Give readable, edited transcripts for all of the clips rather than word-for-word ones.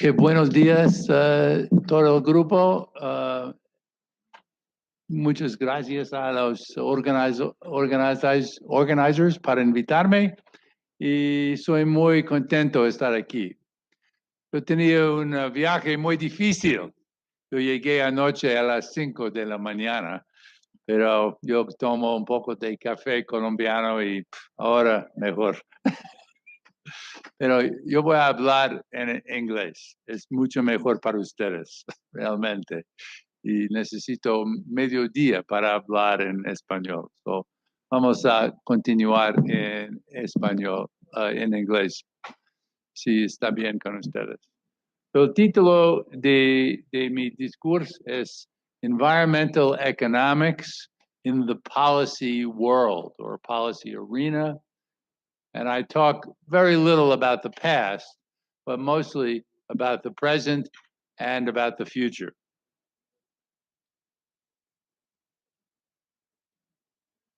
Ok, buenos días todo el grupo. Muchas gracias a los organizers para invitarme y soy muy contento de estar aquí. Yo tenía un viaje muy difícil. Yo llegué anoche a las 5 de la mañana, pero yo tomo un poco de café colombiano y ahora mejor. Pero yo voy a hablar en inglés. Es mucho mejor para ustedes, realmente. Y necesito medio día para hablar en español. So, vamos a continuar en español, en inglés, si está bien con ustedes. El título de mi discurso es Environmental Economics in the Policy World or Policy Arena. And I talk very little about the past, but mostly about the present and about the future.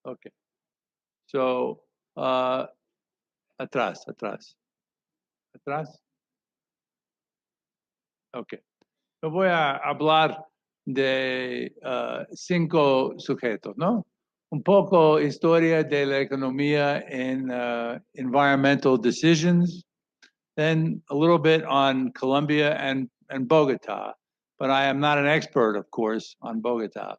Okay. So, atrás. Okay. Yo voy a hablar de 5 sujetos, ¿no? Un poco historia de la economía en environmental decisions, then a little bit on Colombia and Bogota, but I am not an expert, of course, on Bogota.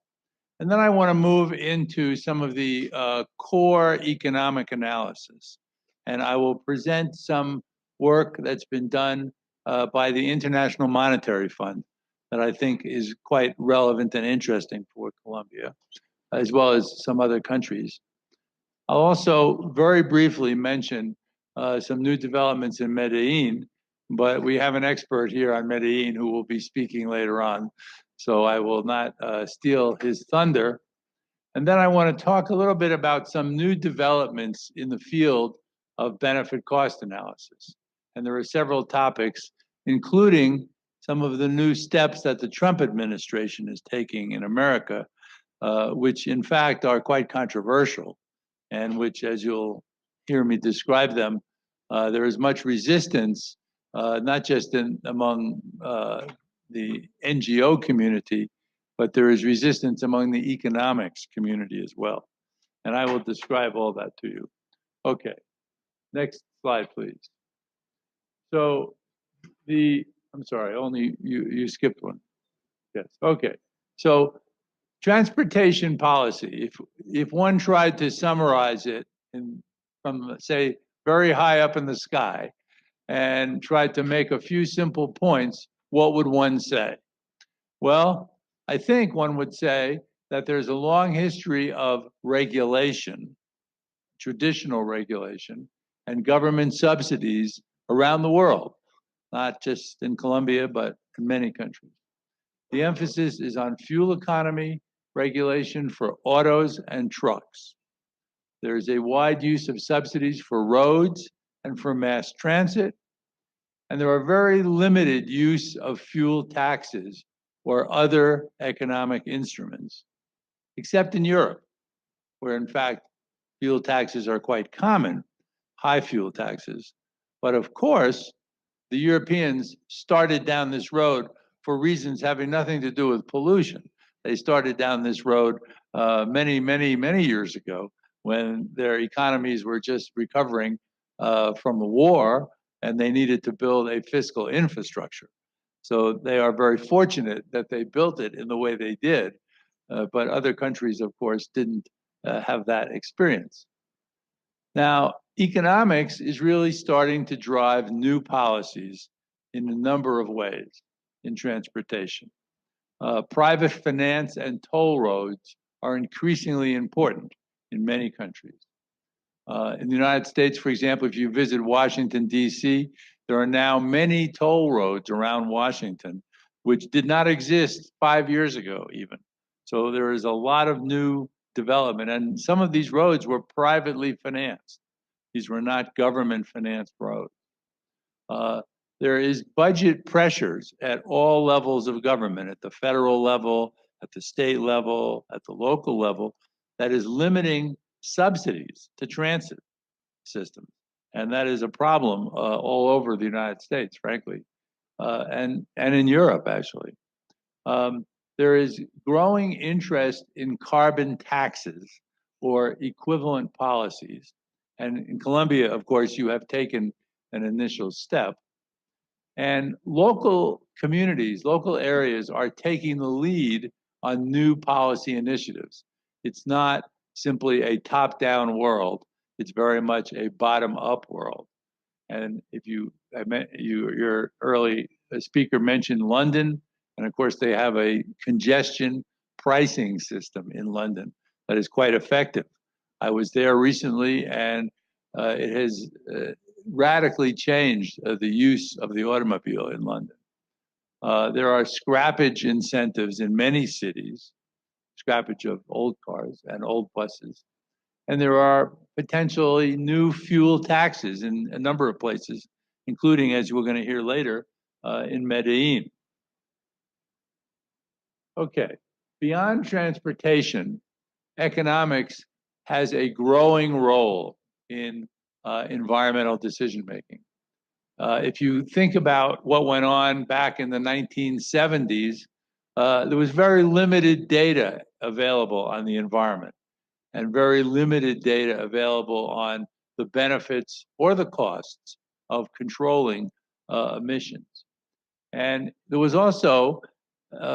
And then I want to move into some of the core economic analysis. And I will present some work that's been done by the International Monetary Fund that I think is quite relevant and interesting for Colombia, as well as some other countries. I'll also very briefly mention some new developments in Medellin, but we have an expert here on Medellin who will be speaking later on, so I will not steal his thunder. And then I want to talk a little bit about some new developments in the field of benefit cost analysis. And there are several topics, including some of the new steps that the Trump administration is taking in America, which in fact are quite controversial, and which, as you'll hear me describe them, there is much resistance, not just among the NGO community, but there is resistance among the economics community as well. And I will describe all that to you. Okay, next slide, please. So I'm sorry, only you skipped one. Yes, okay. So transportation policy, if one tried to summarize it from, say, very high up in the sky and tried to make a few simple points, what would one say? Well, I think one would say that there's a long history of regulation, traditional regulation, and government subsidies around the world, not just in Colombia, but in many countries. The emphasis is on fuel economy regulation for autos and trucks. There is a wide use of subsidies for roads and for mass transit, and there are very limited use of fuel taxes or other economic instruments, except in Europe, where in fact fuel taxes are quite common, high fuel taxes. But of course, the Europeans started down this road for reasons having nothing to do with pollution. They started down this road many years ago when their economies were just recovering from the war and they needed to build a fiscal infrastructure. So they are very fortunate that they built it in the way they did. But other countries, of course, didn't have that experience. Now, economics is really starting to drive new policies in a number of ways in transportation. Private finance and toll roads are increasingly important in many countries. In the United States, for example, if you visit Washington, D.C., there are now many toll roads around Washington, which did not exist 5 years ago even. So there is a lot of new development, and some of these roads were privately financed. These were not government financed roads. There is budget pressures at all levels of government, at the federal level, at the state level, at the local level, that is limiting subsidies to transit systems. And that is a problem all over the United States, frankly. and in Europe, actually. There is growing interest in carbon taxes or equivalent policies. And in Colombia, of course, you have taken an initial step. And local communities, local areas are taking the lead on new policy initiatives. It's not simply a top-down world. It's very much a bottom-up world. And if your early speaker mentioned London, and of course they have a congestion pricing system in London that is quite effective. I was there recently, and it has radically changed the use of the automobile in London. There are scrappage incentives in many cities, scrappage of old cars and old buses. And there are potentially new fuel taxes in a number of places, including, as we're going to hear later, in Medellin. Okay, beyond transportation, economics has a growing role in environmental decision making. If you think about what went on back in the 1970s, there was very limited data available on the environment and very limited data available on the benefits or the costs of controlling emissions. And there was also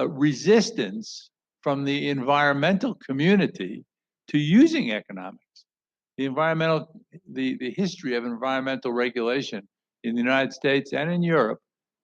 resistance from the environmental community to using economics. The history of environmental regulation in the United States and in Europe,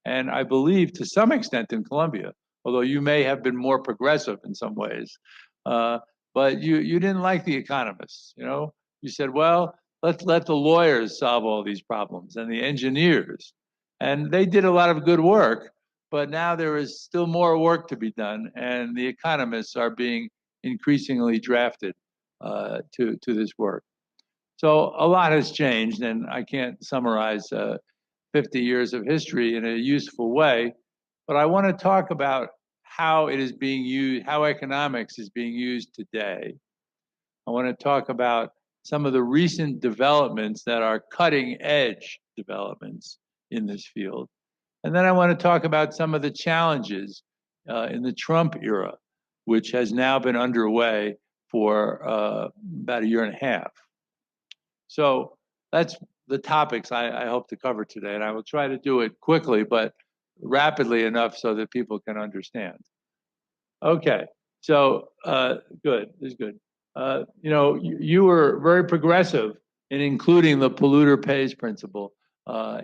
and I believe to some extent in Colombia, although you may have been more progressive in some ways, but you didn't like the economists. You said, well, let's let the lawyers solve all these problems and the engineers, and they did a lot of good work. But now there is still more work to be done, and the economists are being increasingly drafted to this work. So a lot has changed, and I can't summarize 50 years of history in a useful way, but I want to talk about how it is being used, how economics is being used today. I want to talk about some of the recent developments that are cutting edge developments in this field. And then I want to talk about some of the challenges in the Trump era, which has now been underway for about a year and a half. So that's the topics I hope to cover today. And I will try to do it quickly, but rapidly enough so that people can understand. Okay, so good, this is good. You were very progressive in including the polluter pays principle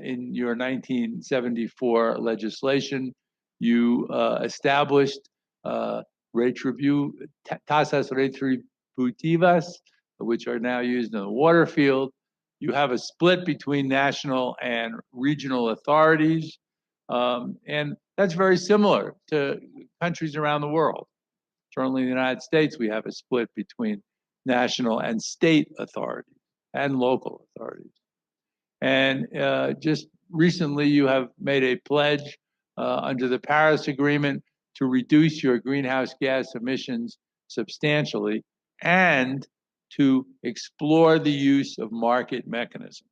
in your 1974 legislation. You established tasas retributivas, which are now used in the water field. You have a split between national and regional authorities, and that's very similar to countries around the world. Certainly in the United States, we have a split between national and state authorities and local authorities. And just recently, you have made a pledge under the Paris Agreement to reduce your greenhouse gas emissions substantially and to explore the use of market mechanisms.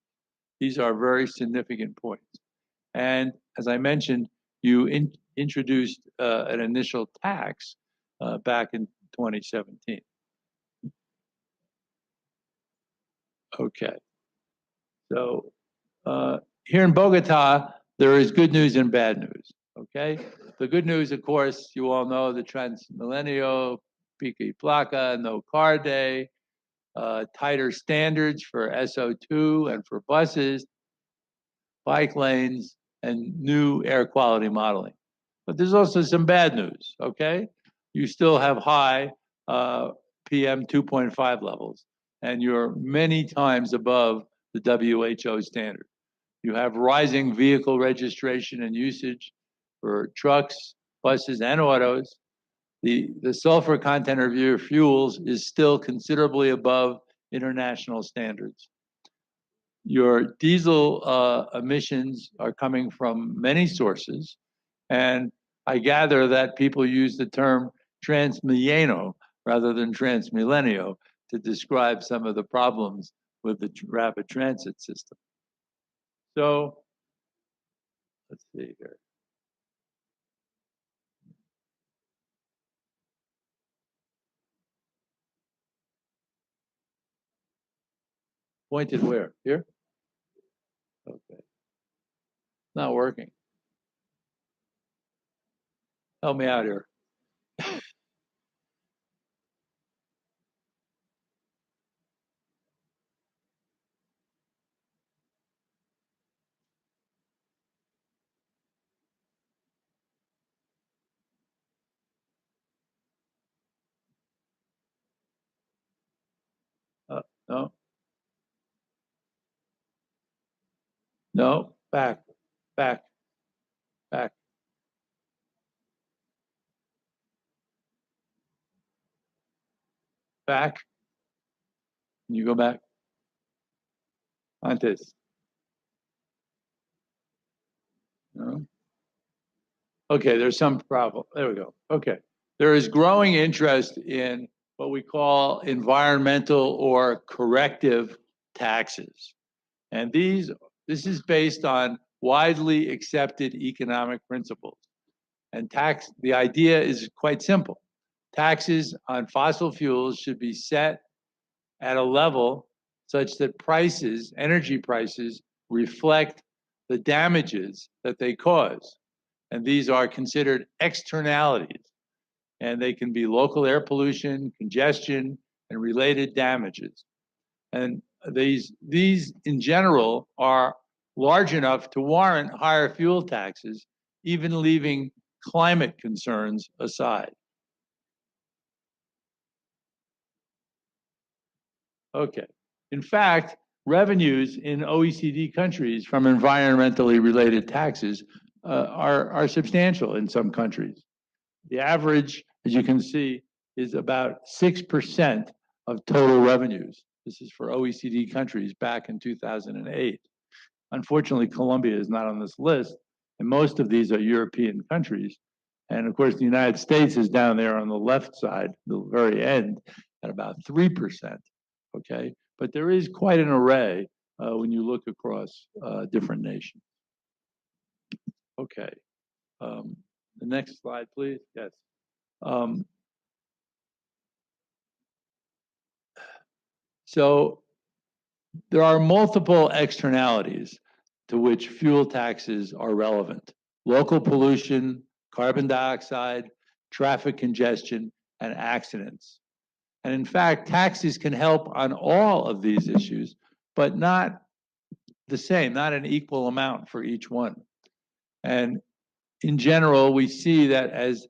These are very significant points. And as I mentioned, you introduced an initial tax back in 2017. Okay. So here in Bogota, there is good news and bad news. Okay. The good news, of course, you all know the Transmilenio, Pica y Placa, no car day, tighter standards for SO2 and for buses, bike lanes, and new air quality modeling. But there's also some bad news, okay? You still have high PM 2.5 levels, and you're many times above the WHO standard. You have rising vehicle registration and usage for trucks, buses, and autos. The sulfur content of your fuels is still considerably above international standards. Your diesel emissions are coming from many sources, and I gather that people use the term Transmilenio rather than Transmilenio to describe some of the problems with the rapid transit system. So let's see here. Pointed where? Here? Okay. Not working. Help me out here. No, no, back, back, back, back. Can you go back? Antes. No. Okay, there's some problem. There we go. Okay. There is growing interest in what we call environmental or corrective taxes. And this is based on widely accepted economic principles. And the idea is quite simple. Taxes on fossil fuels should be set at a level such that prices, energy prices, reflect the damages that they cause. And these are considered externalities. And they can be local air pollution, congestion, and related damages. And these in general are large enough to warrant higher fuel taxes, even leaving climate concerns aside. Okay. In fact, revenues in OECD countries from environmentally related taxes are substantial in some countries. The average, as you can see, is about 6% of total revenues. This is for OECD countries back in 2008. Unfortunately, Colombia is not on this list, and most of these are European countries. And of course, the United States is down there on the left side, the very end, at about 3%. Okay, but there is quite an array when you look across different nations. Okay, the next slide, please. Yes. So there are multiple externalities to which fuel taxes are relevant: local pollution, carbon dioxide, traffic congestion, and accidents. And in fact, taxes can help on all of these issues, but not the same, not an equal amount for each one. And in general, we see that as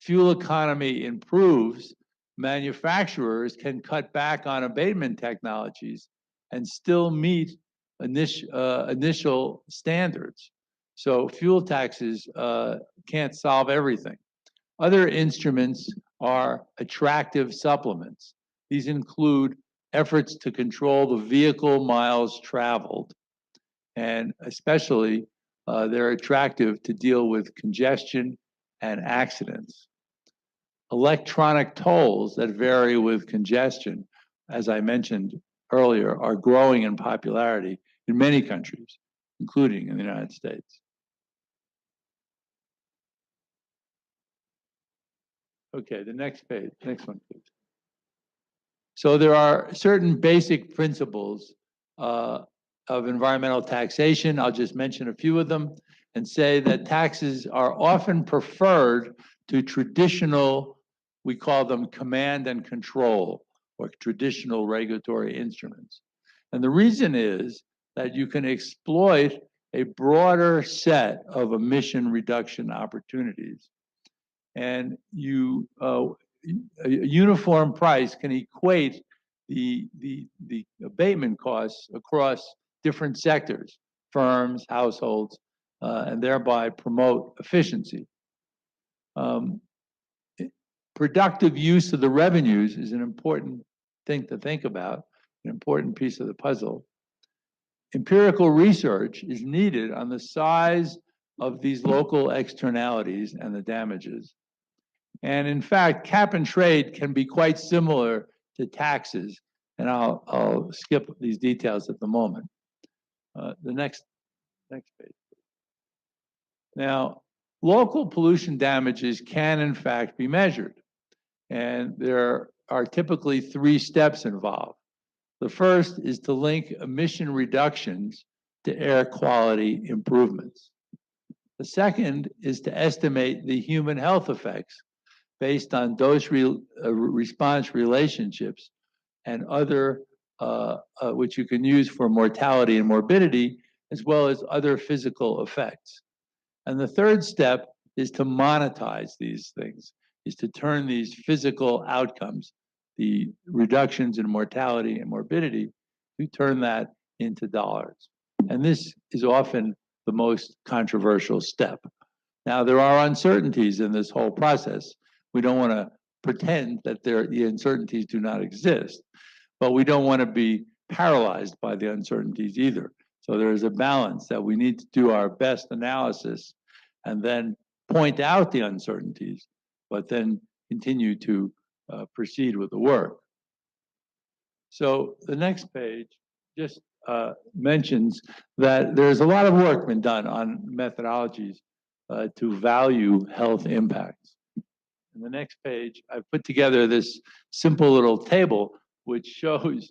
fuel economy improves, manufacturers can cut back on abatement technologies and still meet initial standards. So fuel taxes can't solve everything. Other instruments are attractive supplements. These include efforts to control the vehicle miles traveled, and especially they're attractive to deal with congestion and accidents. Electronic tolls that vary with congestion, as I mentioned earlier, are growing in popularity in many countries, including in the United States. Okay, the next page, next one, please. So there are certain basic principles of environmental taxation. I'll just mention a few of them and say that taxes are often preferred to traditional, we call them command and control, or traditional regulatory instruments. And the reason is that you can exploit a broader set of emission reduction opportunities. And a uniform price can equate the abatement costs across different sectors, firms, households, and thereby promote efficiency. Productive use of the revenues is an important thing to think about, an important piece of the puzzle. Empirical research is needed on the size of these local externalities and the damages. And in fact, cap and trade can be quite similar to taxes, and I'll skip these details at the moment. The next page. Now, local pollution damages can in fact be measured, and there are typically 3 steps involved. The first is to link emission reductions to air quality improvements. The second is to estimate the human health effects based on dose-response relationships and other, which you can use for mortality and morbidity, as well as other physical effects. And the third step is to monetize these things, is to turn these physical outcomes, the reductions in mortality and morbidity, to turn that into dollars. And this is often the most controversial step. Now, there are uncertainties in this whole process. We don't want to pretend that the uncertainties do not exist, but we don't want to be paralyzed by the uncertainties either. So there is a balance that we need to do our best analysis and then point out the uncertainties, but then continue to proceed with the work. So the next page just mentions that there's a lot of work been done on methodologies to value health impacts. In the next page, I've put together this simple little table which shows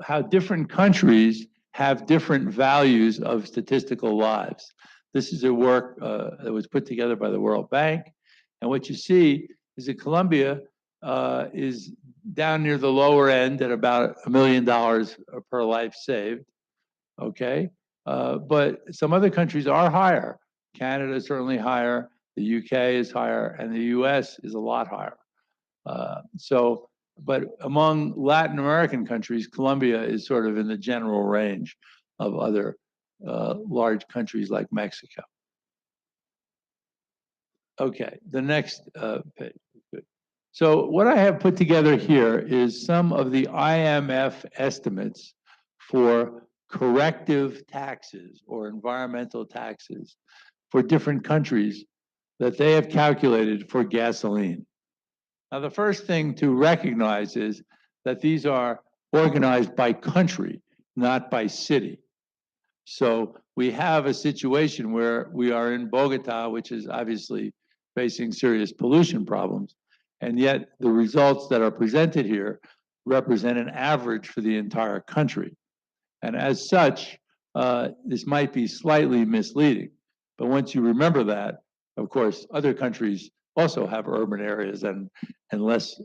how different countries have different values of statistical lives. This is a work that was put together by the World Bank. And what you see is that Colombia is down near the lower end at about $1 million per life saved, okay? But some other countries are higher. Canada is certainly higher, the UK is higher, and the US is a lot higher. But among Latin American countries, Colombia is sort of in the general range of other large countries like Mexico. Okay, the next page. Good. So what I have put together here is some of the IMF estimates for corrective taxes or environmental taxes for different countries that they have calculated for gasoline. Now, the first thing to recognize is that these are organized by country, not by city. So we have a situation where we are in Bogota, which is obviously facing serious pollution problems, and yet the results that are presented here represent an average for the entire country. And as such, this might be slightly misleading. But once you remember that, of course, other countries also have urban areas and less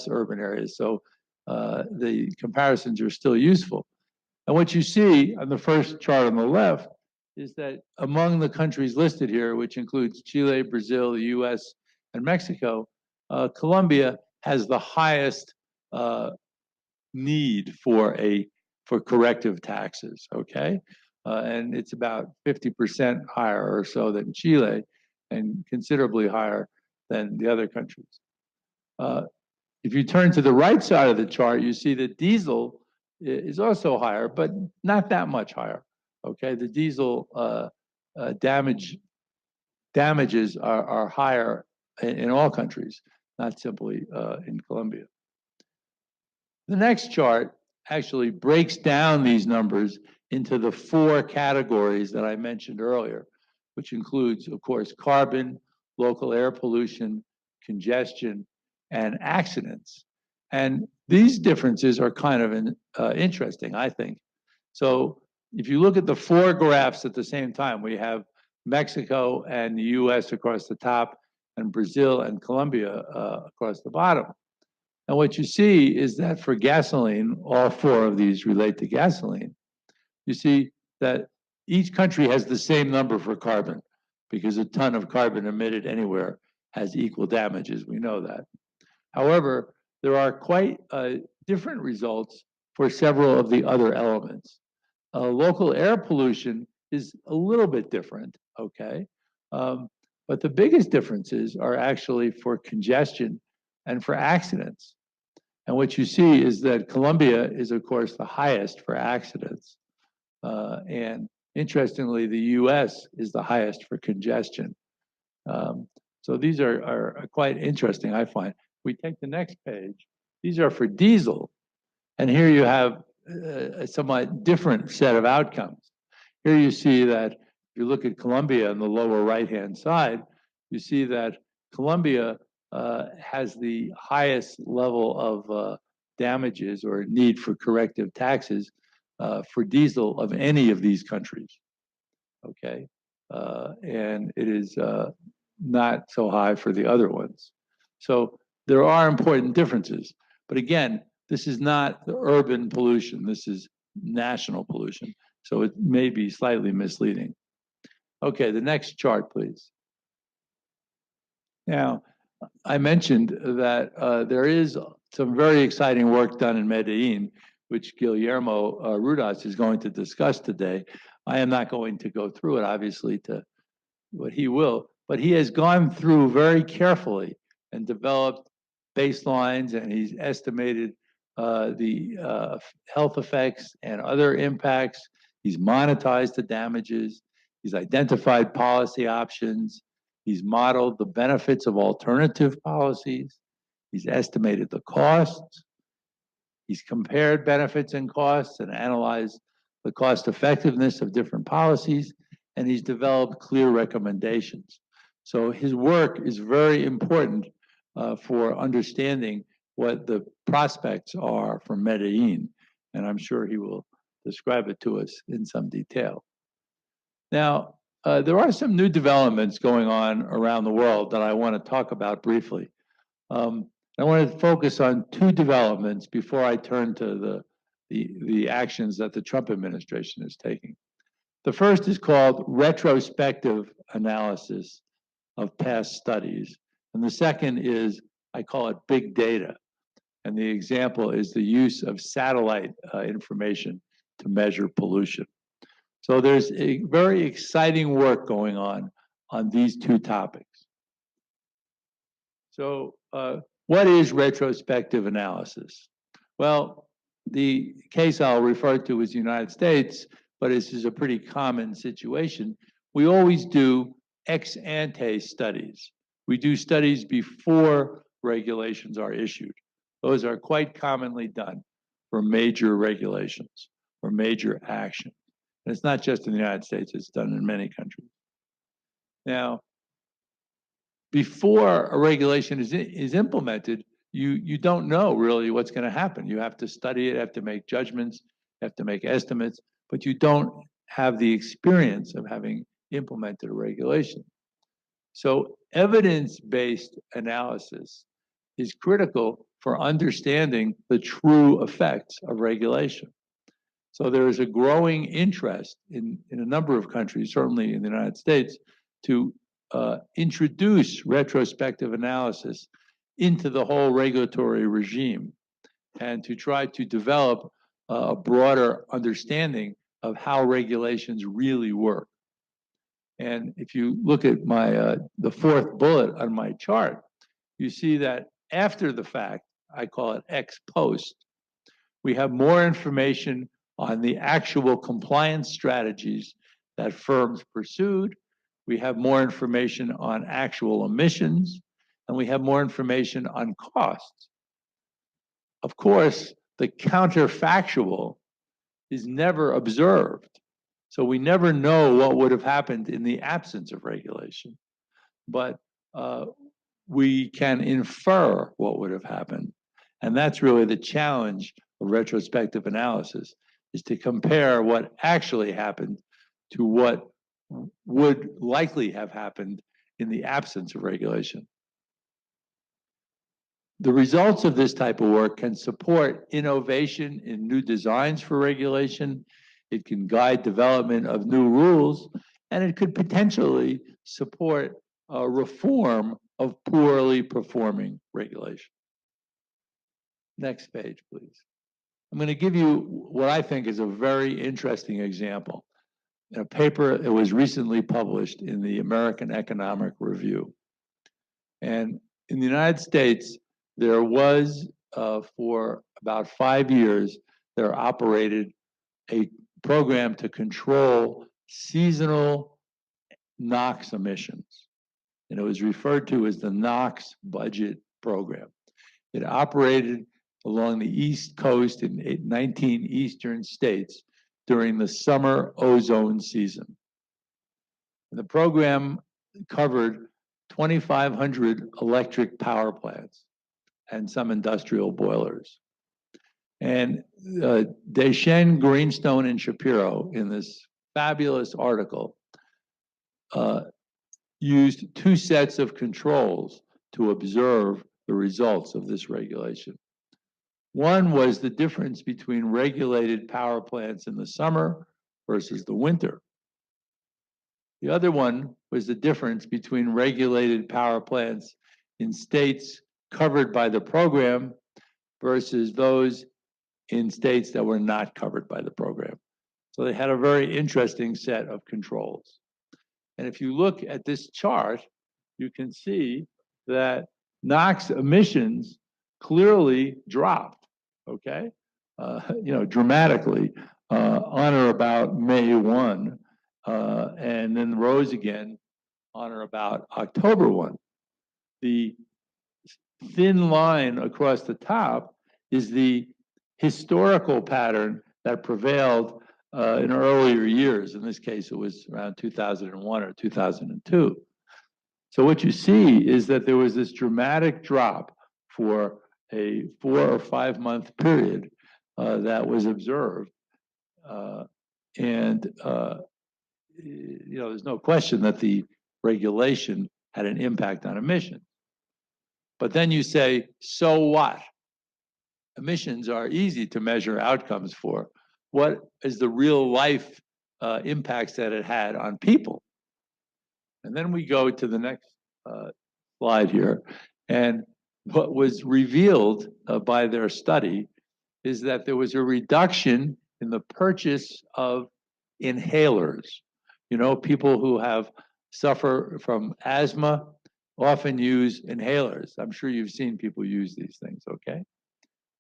urban areas. So the comparisons are still useful. And what you see on the first chart on the left is that among the countries listed here, which includes Chile, Brazil, the US, and Mexico, Colombia has the highest need for corrective taxes, okay? And it's about 50% higher or so than Chile and considerably higher than the other countries. If you turn to the right side of the chart, you see that diesel is also higher, but not that much higher, okay? The diesel damages are higher in all countries, not simply in Colombia. The next chart actually breaks down these numbers into the 4 categories that I mentioned earlier, which includes, of course, carbon, local air pollution, congestion, and accidents. And these differences are kind of interesting, I think. So if you look at the 4 graphs at the same time, we have Mexico and the US across the top, and Brazil and Colombia across the bottom. And what you see is that for gasoline, all 4 of these relate to gasoline. You see that each country has the same number for carbon because a ton of carbon emitted anywhere has equal damages. We know that. However, there are quite different results for several of the other elements. Local air pollution is a little bit different, okay? But the biggest differences are actually for congestion and for accidents. And what you see is that Colombia is, of course, the highest for accidents. And interestingly, the US is the highest for congestion. So these are quite interesting, I find. We take the next page. These are for diesel. And here you have a somewhat different set of outcomes. Here you see that if you look at Colombia on the lower right-hand side, you see that Colombia has the highest level of damages or need for corrective taxes for diesel of any of these countries. Okay, and it is not so high for the other ones. So there are important differences. But again, this is not the urban pollution. This is national pollution. So it may be slightly misleading. Okay, the next chart, please. Now, I mentioned that there is some very exciting work done in Medellin, which Guillermo Rudas is going to discuss today. I am not going to go through it, obviously, to what he will, but he has gone through very carefully and developed baselines, and he's estimated the health effects and other impacts. He's monetized the damages. He's identified policy options. He's modeled the benefits of alternative policies. He's estimated the costs. He's compared benefits and costs and analyzed the cost effectiveness of different policies, and he's developed clear recommendations. So his work is very important for understanding what the prospects are for Medellin, and I'm sure he will describe it to us in some detail. Now, there are some new developments going on around the world that I want to talk about briefly. I want to focus on two developments before I turn to the actions that the Trump administration is taking. The first is called retrospective analysis of past studies. And the second is, I call it big data. And the example is the use of satellite information to measure pollution. So there's a very exciting work going on these two topics. So what is retrospective analysis? Well, the case I'll refer to is the United States, but this is a pretty common situation. We always do ex ante studies. We do studies before regulations are issued. Those are quite commonly done for major regulations or major action. And it's not just in the United States, it's done in many countries. Now, before a regulation is implemented, you don't know really what's going to happen. You have to study it, have to make judgments, have to make estimates, but you don't have the experience of having implemented a regulation. So evidence-based analysis is critical for understanding the true effects of regulation. So there is a growing interest in a number of countries, certainly in the United States, to introduce retrospective analysis into the whole regulatory regime and to try to develop a broader understanding of how regulations really work. And if you look at the fourth bullet on my chart, you see that after the fact, I call it ex post, we have more information on the actual compliance strategies that firms pursued. We have more information on actual emissions, and we have more information on costs. Of course, the counterfactual is never observed. So we never know what would have happened in the absence of regulation. But we can infer what would have happened. And that's really the challenge of retrospective analysis, is to compare what actually happened to what would likely have happened in the absence of regulation. The results of this type of work can support innovation in new designs for regulation. It can guide development of new rules, and it could potentially support a reform of poorly performing regulation. Next page, please. I'm going to give you what I think is a very interesting example. In a paper that was recently published in the American Economic Review. And in the United States, there was, for about 5 years, there operated a program to control seasonal NOx emissions. And it was referred to as the NOx budget program. It operated along the East Coast in 19 eastern states during the summer ozone season. And the program covered 2,500 electric power plants and some industrial boilers. And Deschênes, Greenstone, and Shapiro, in this fabulous article, used two sets of controls to observe the results of this regulation. One was the difference between regulated power plants in the summer versus the winter. The other one was the difference between regulated power plants in states covered by the program versus those in states that were not covered by the program. So they had a very interesting set of controls. And if you look at this chart, you can see that NOx emissions clearly dropped, okay? Dramatically on or about May 1, and then rose again on or about October 1. The thin line across the top is the historical pattern that prevailed in earlier years. In this case, it was around 2001 or 2002. So what you see is that there was this dramatic drop for a 4 or 5 month period that was observed. There's no question that the regulation had an impact on emissions. But then you say, so what? Emissions are easy to measure outcomes for. What is the real life impacts that it had on people? And then we go to the next slide here. And what was revealed by their study is that there was a reduction in the purchase of inhalers. People who suffer from asthma often use inhalers. I'm sure you've seen people use these things, okay?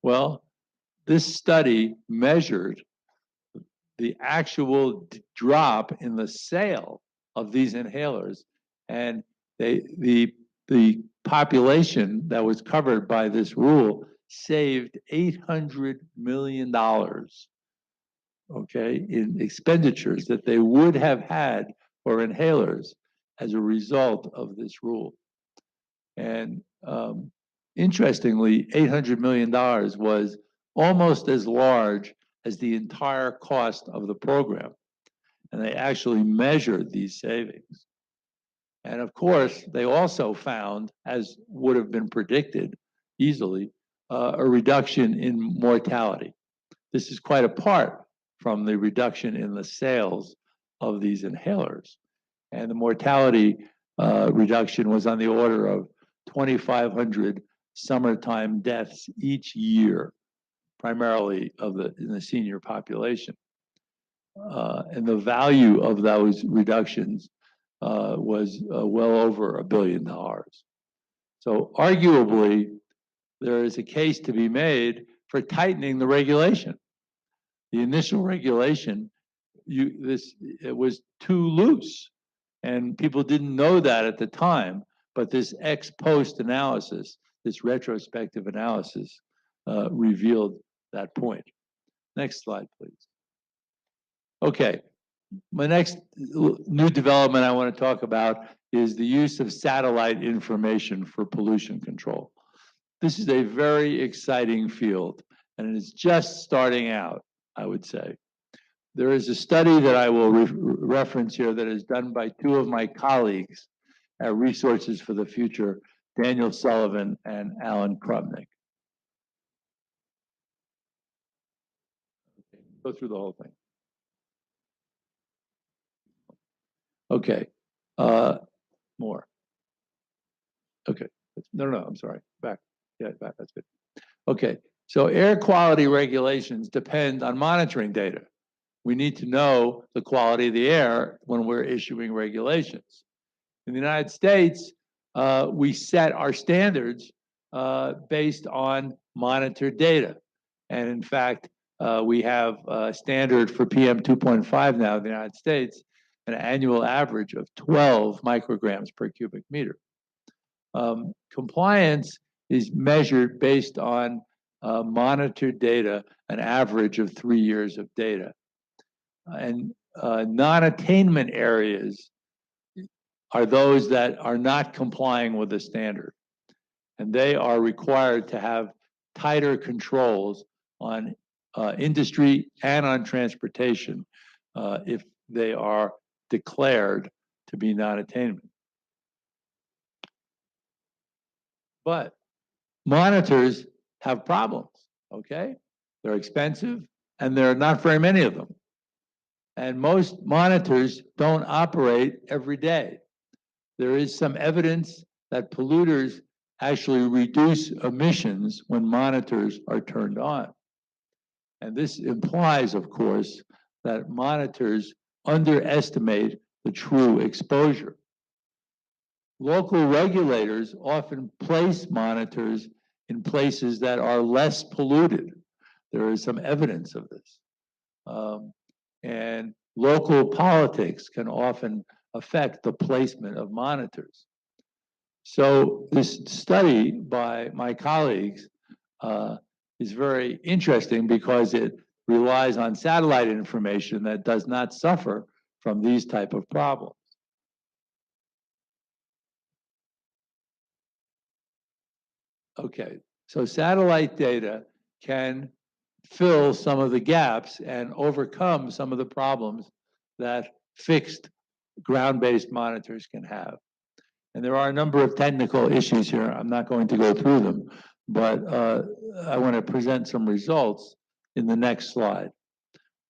Well, this study measured the actual drop in the sale of these inhalers, and the population that was covered by this rule saved $800 million, okay, in expenditures that they would have had for inhalers as a result of this rule. And interestingly, $800 million was almost as large as the entire cost of the program. And they actually measured these savings. And of course, they also found, as would have been predicted easily, a reduction in mortality. This is quite apart from the reduction in the sales of these inhalers. And the mortality reduction was on the order of 2,500 summertime deaths each year, primarily in the senior population. And the value of those reductions was well over $1 billion. So arguably, there is a case to be made for tightening the regulation. The initial regulation, it was too loose, and people didn't know that at the time. But this ex post analysis, this retrospective analysis, revealed that point. Next slide, please. Okay, my next new development I want to talk about is the use of satellite information for pollution control. This is a very exciting field, and it is just starting out, I would say. There is a study that I will reference here that is done by two of my colleagues at Resources for the Future, Daniel Sullivan and Alan Krupnick. Okay, go through the whole thing. Okay, more. Okay, no, I'm sorry, back. Yeah, back, that's good. Okay, so air quality regulations depend on monitoring data. We need to know the quality of the air when we're issuing regulations. In the United States, we set our standards based on monitored data. And in fact, we have a standard for PM 2.5 now in the United States, an annual average of 12 micrograms per cubic meter. Compliance is measured based on monitored data, an average of 3 years of data. And non-attainment areas are those that are not complying with the standard. And they are required to have tighter controls on industry and on transportation if they are declared to be non-attainment. But monitors have problems, okay? They're expensive and there are not very many of them. And most monitors don't operate every day. There is some evidence that polluters actually reduce emissions when monitors are turned on. And this implies, of course, that monitors underestimate the true exposure. Local regulators often place monitors in places that are less polluted. There is some evidence of this. And local politics can often affect the placement of monitors. So this study by my colleagues is very interesting because it relies on satellite information that does not suffer from these type of problems. Okay, so satellite data can fill some of the gaps and overcome some of the problems that fixed ground-based monitors can have. And there are a number of technical issues here. I'm not going to go through them, but I want to present some results in the next slide.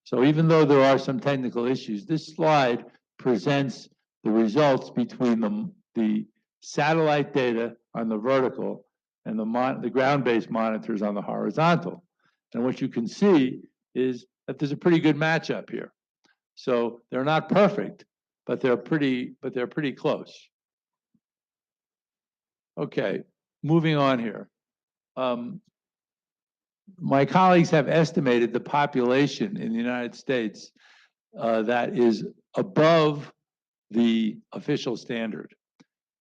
So even though there are some technical issues, this slide presents the results between the satellite data on the vertical and the ground-based monitors on the horizontal. And what you can see is that there's a pretty good matchup here. So they're not perfect, but they're pretty close. Okay, moving on here. My colleagues have estimated the population in the United States that is above the official standard.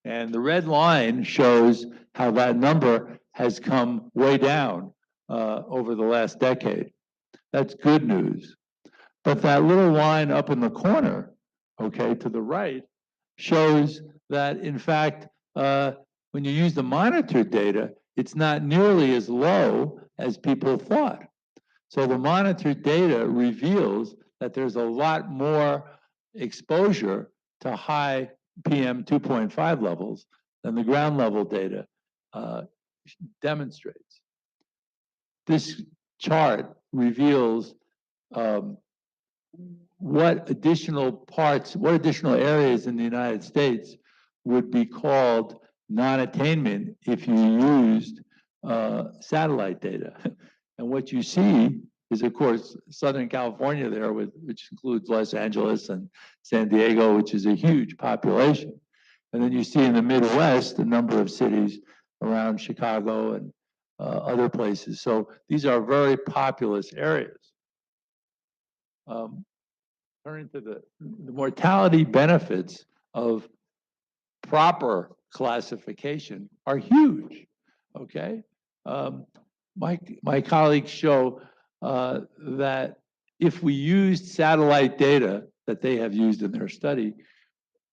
And the red line shows how that number has come way down over the last decade. That's good news. But that little line up in the corner, okay, to the right, shows that in fact, when you use the monitored data, it's not nearly as low as people thought. So the monitored data reveals that there's a lot more exposure to high PM 2.5 levels than the ground level data demonstrates. This chart reveals what additional areas in the United States would be called non-attainment if you used satellite data. And what you see is, of course, Southern California there, which includes Los Angeles and San Diego, which is a huge population. And then you see in the Midwest, a number of cities around Chicago and other places. So these are very populous areas. Turning to the mortality benefits of proper classification are huge, okay? My colleagues show that if we used satellite data that they have used in their study,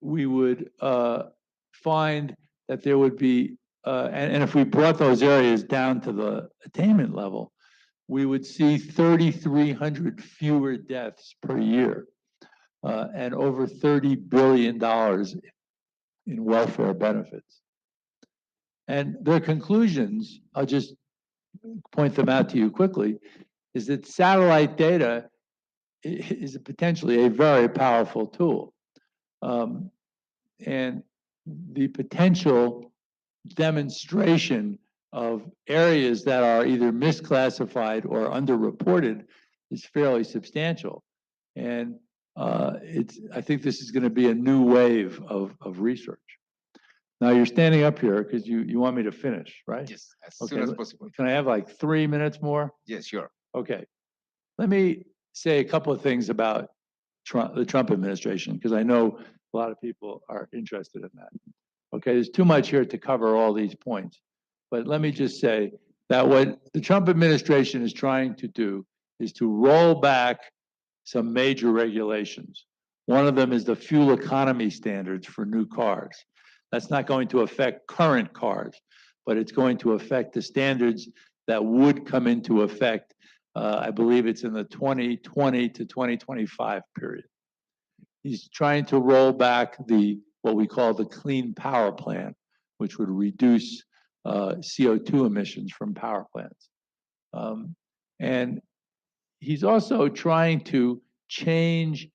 we would find that there would be, and if we brought those areas down to the attainment level, we would see 3,300 fewer deaths per year and over $30 billion in welfare benefits. And their conclusions, I'll just point them out to you quickly, is that satellite data is potentially a very powerful tool. And the potential demonstration of areas that are either misclassified or underreported is fairly substantial. And I think this is going to be a new wave of research. Now you're standing up here because you want me to finish, right? Yes, as soon as possible. Can I have like 3 minutes more? Yes, sure. Okay. Let me say a couple of things about the Trump administration, because I know a lot of people are interested in that. Okay, there's too much here to cover all these points. But let me just say that what the Trump administration is trying to do is to roll back some major regulations. One of them is the fuel economy standards for new cars. That's not going to affect current cars, but it's going to affect the standards that would come into effect I believe it's in the 2020 to 2025 period. He's trying to roll back what we call the Clean Power Plan, which would reduce CO2 emissions from power plants. And he's also trying to change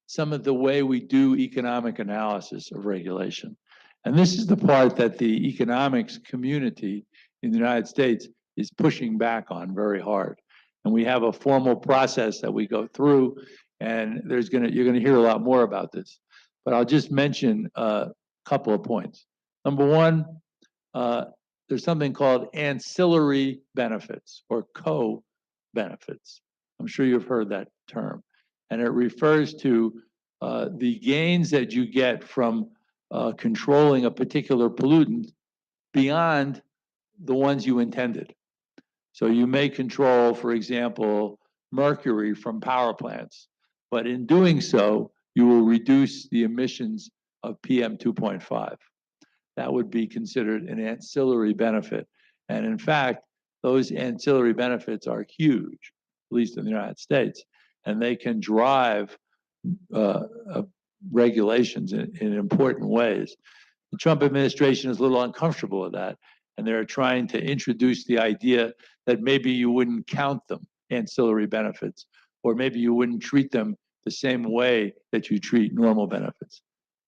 some of the way we do economic analysis of regulation. And this is the part that the economics community in the United States is pushing back on very hard. And we have a formal process that we go through, and you're gonna hear a lot more about this. But I'll just mention a couple of points. Number one, there's something called ancillary benefits or co-benefits. I'm sure you've heard that term. And it refers to the gains that you get from controlling a particular pollutant beyond the ones you intended. So you may control, for example, mercury from power plants, but in doing so, you will reduce the emissions of PM 2.5. That would be considered an ancillary benefit. And in fact, those ancillary benefits are huge, at least in the United States, and they can drive regulations in important ways. The Trump administration is a little uncomfortable with that, and they're trying to introduce the idea that maybe you wouldn't count them ancillary benefits, or maybe you wouldn't treat them the same way that you treat normal benefits.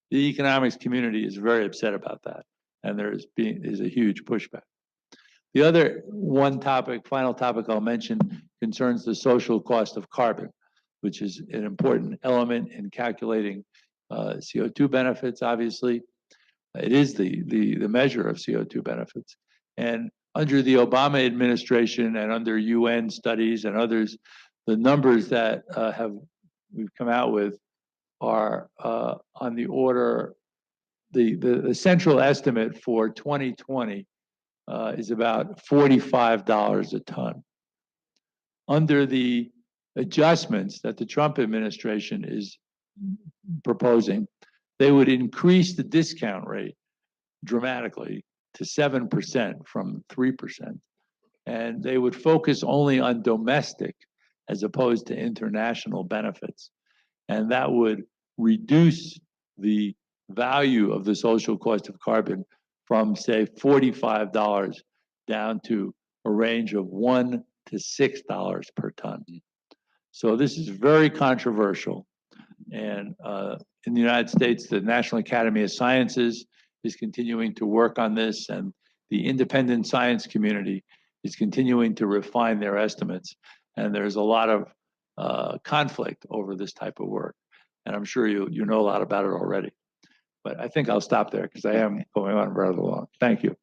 The economics community is very upset about that, and there is a huge pushback. The other final topic I'll mention concerns the social cost of carbon, which is an important element in calculating CO2 benefits, obviously. It is the measure of CO2 benefits. And under the Obama administration and under UN studies and others, the numbers that we've come out with are on the order, the central estimate for 2020 is about $45 a ton. Under the adjustments that the Trump administration is proposing, they would increase the discount rate dramatically to 7% from 3%. And they would focus only on domestic as opposed to international benefits. And that would reduce the value of the social cost of carbon from, say, $45 down to a range of $1 to $6 per ton. So this is very controversial. And in the United States, the National Academy of Sciences is continuing to work on this, and the independent science community is continuing to refine their estimates. And there's a lot of conflict over this type of work. And I'm sure you know a lot about it already. But I think I'll stop there because I am going on rather long. Thank you.